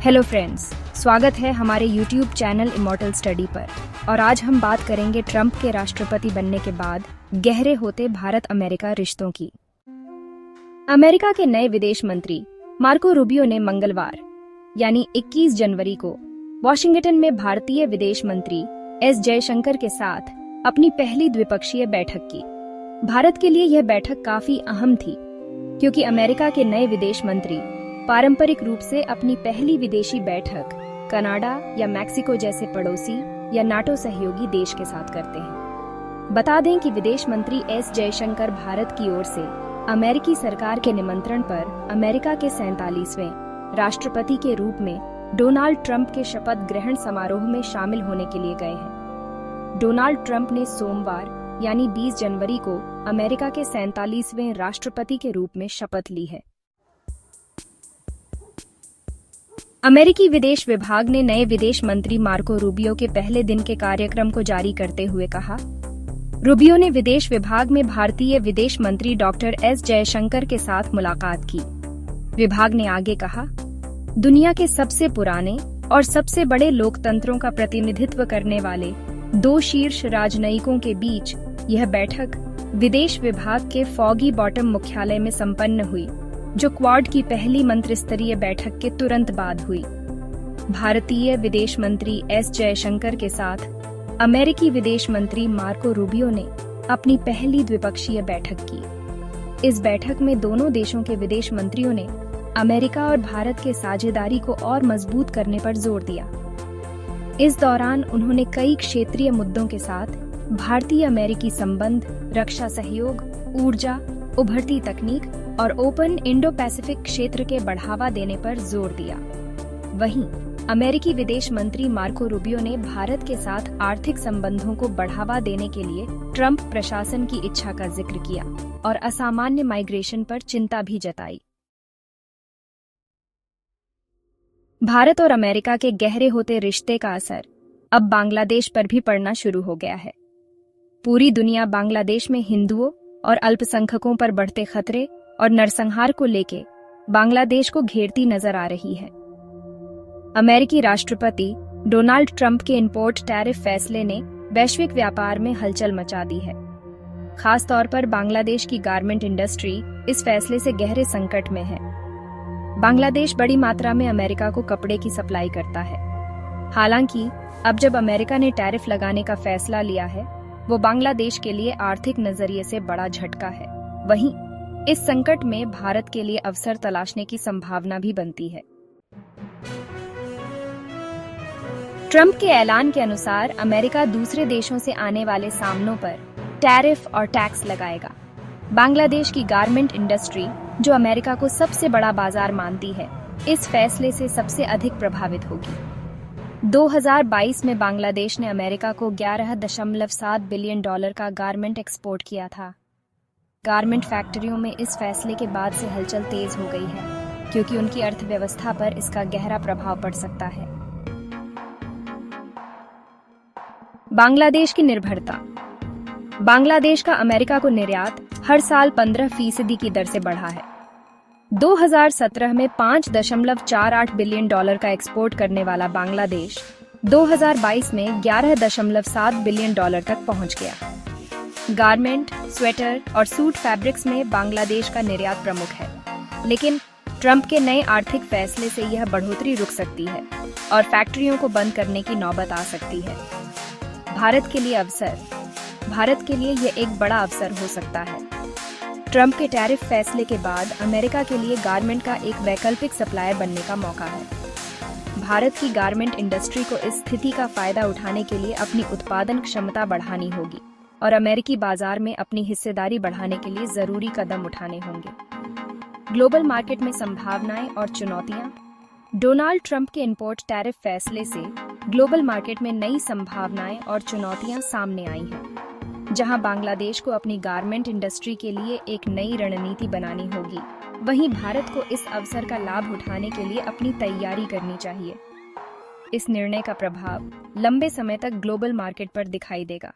Hello friends, स्वागत है हमारे YouTube चैनल इमॉर्टल स्टडी पर। और आज हम बात करेंगे ट्रंप के राष्ट्रपति बनने के बाद गहरे होते भारत अमेरिका रिश्तों की। अमेरिका के नए विदेश मंत्री मार्को रूबियो ने मंगलवार यानी 21 जनवरी को वॉशिंगटन में भारतीय विदेश मंत्री एस जयशंकर के साथ अपनी पहली द्विपक्षीय बैठक की। भारत के लिए यह बैठक काफी अहम थी क्योंकि अमेरिका के नए विदेश मंत्री पारंपरिक रूप से अपनी पहली विदेशी बैठक कनाडा या मैक्सिको जैसे पड़ोसी या नाटो सहयोगी देश के साथ करते हैं। बता दें कि विदेश मंत्री एस जयशंकर भारत की ओर से अमेरिकी सरकार के निमंत्रण पर अमेरिका के 47वें राष्ट्रपति के रूप में डोनाल्ड ट्रंप के शपथ ग्रहण समारोह में शामिल होने के लिए गए हैं। डोनाल्ड ट्रंप ने सोमवार यानी 20 जनवरी को अमेरिका के 47वें राष्ट्रपति के रूप में शपथ ली है। अमेरिकी विदेश विभाग ने नए विदेश मंत्री मार्को रूबियो के पहले दिन के कार्यक्रम को जारी करते हुए कहा, रूबियो ने विदेश विभाग में भारतीय विदेश मंत्री डॉक्टर एस जयशंकर के साथ मुलाकात की। विभाग ने आगे कहा, दुनिया के सबसे पुराने और सबसे बड़े लोकतंत्रों का प्रतिनिधित्व करने वाले दो शीर्ष राजनयिकों के बीच यह बैठक विदेश विभाग के फॉगी बॉटम मुख्यालय में संपन्न हुई, जो क्वाड की पहली मंत्रिस्तरीय बैठक के तुरंत बाद हुई। भारतीय विदेश मंत्री एस जयशंकर के साथ अमेरिकी विदेश मंत्री मार्को रूबियो ने अपनी पहली द्विपक्षीय बैठक की। इस बैठक में दोनों देशों के विदेश मंत्रियों ने अमेरिका और भारत के साझेदारी को और मजबूत करने पर जोर दिया। इस दौरान उन्होंने कई क्षेत्रीय मुद्दों के साथ भारतीय अमेरिकी संबंध, रक्षा सहयोग, ऊर्जा, उभरती तकनीक और ओपन इंडो पैसिफिक क्षेत्र के बढ़ावा देने पर जोर दिया। वहीं अमेरिकी विदेश मंत्री मार्को रूबियो ने भारत के साथ आर्थिक संबंधों को बढ़ावा देने के लिए ट्रंप प्रशासन की इच्छा का जिक्र किया और असामान्य माइग्रेशन पर चिंता भी जताई। भारत और अमेरिका के गहरे होते रिश्ते का असर अब बांग्लादेश पर भी पड़ना शुरू हो गया है। पूरी दुनिया बांग्लादेश में हिंदुओं और अल्पसंख्यकों पर बढ़ते खतरे और नरसंहार को लेके बांग्लादेश को घेरती नजर आ रही है। अमेरिकी राष्ट्रपति डोनाल्ड ट्रंप के इंपोर्ट टैरिफ फैसले ने वैश्विक व्यापार में हलचल मचा दी है। खास तौर पर बांग्लादेश की गारमेंट इंडस्ट्री इस फैसले से गहरे संकट में है। बांग्लादेश बड़ी मात्रा में अमेरिका को कपड़े की सप्लाई करता है। हालांकि अब जब अमेरिका ने टैरिफ लगाने का फैसला लिया है, वो बांग्लादेश के लिए आर्थिक नजरिए से बड़ा झटका है। वहीं इस संकट में भारत के लिए अवसर तलाशने की संभावना भी बनती है। ट्रंप के ऐलान के अनुसार अमेरिका दूसरे देशों से आने वाले सामानों पर टैरिफ और टैक्स लगाएगा। बांग्लादेश की गारमेंट इंडस्ट्री, जो अमेरिका को सबसे बड़ा बाजार मानती है, इस फैसले से सबसे अधिक प्रभावित होगी। 2022 में बांग्लादेश ने अमेरिका को $11.7 बिलियन का गारमेंट एक्सपोर्ट किया था। गारमेंट फैक्ट्रियों में इस फैसले के बाद से हलचल तेज हो गई है क्योंकि उनकी अर्थव्यवस्था पर इसका गहरा प्रभाव पड़ सकता है। बांग्लादेश की निर्भरता। बांग्लादेश का अमेरिका को निर्यात हर साल 15% की दर से बढ़ा है। 2017 में $5.48 बिलियन का एक्सपोर्ट करने वाला बांग्लादेश 2022 में $11.7 बिलियन तक पहुंच गया। गारमेंट, स्वेटर और सूट फैब्रिक्स में बांग्लादेश का निर्यात प्रमुख है, लेकिन ट्रंप के नए आर्थिक फैसले से यह बढ़ोतरी रुक सकती है और फैक्ट्रियों को बंद करने की नौबत आ सकती है। भारत के लिए अवसर। भारत के लिए यह एक बड़ा अवसर हो सकता है। ट्रंप के टैरिफ फैसले के बाद अमेरिका के लिए गारमेंट का एक वैकल्पिक सप्लायर बनने का मौका है। भारत की गारमेंट इंडस्ट्री को इस स्थिति का फायदा उठाने के लिए अपनी उत्पादन क्षमता बढ़ानी होगी और अमेरिकी बाजार में अपनी हिस्सेदारी बढ़ाने के लिए जरूरी कदम उठाने होंगे। ग्लोबल मार्केट में संभावनाएं और चुनौतियां। डोनाल्ड ट्रंप के इंपोर्ट टैरिफ फैसले से ग्लोबल मार्केट में नई संभावनाएं और चुनौतियां सामने आई हैं, जहां बांग्लादेश को अपनी गारमेंट इंडस्ट्री के लिए एक नई रणनीति बनानी होगी। वहीं भारत को इस अवसर का लाभ उठाने के लिए अपनी तैयारी करनी चाहिए। इस निर्णय का प्रभाव लंबे समय तक ग्लोबल मार्केट पर दिखाई देगा।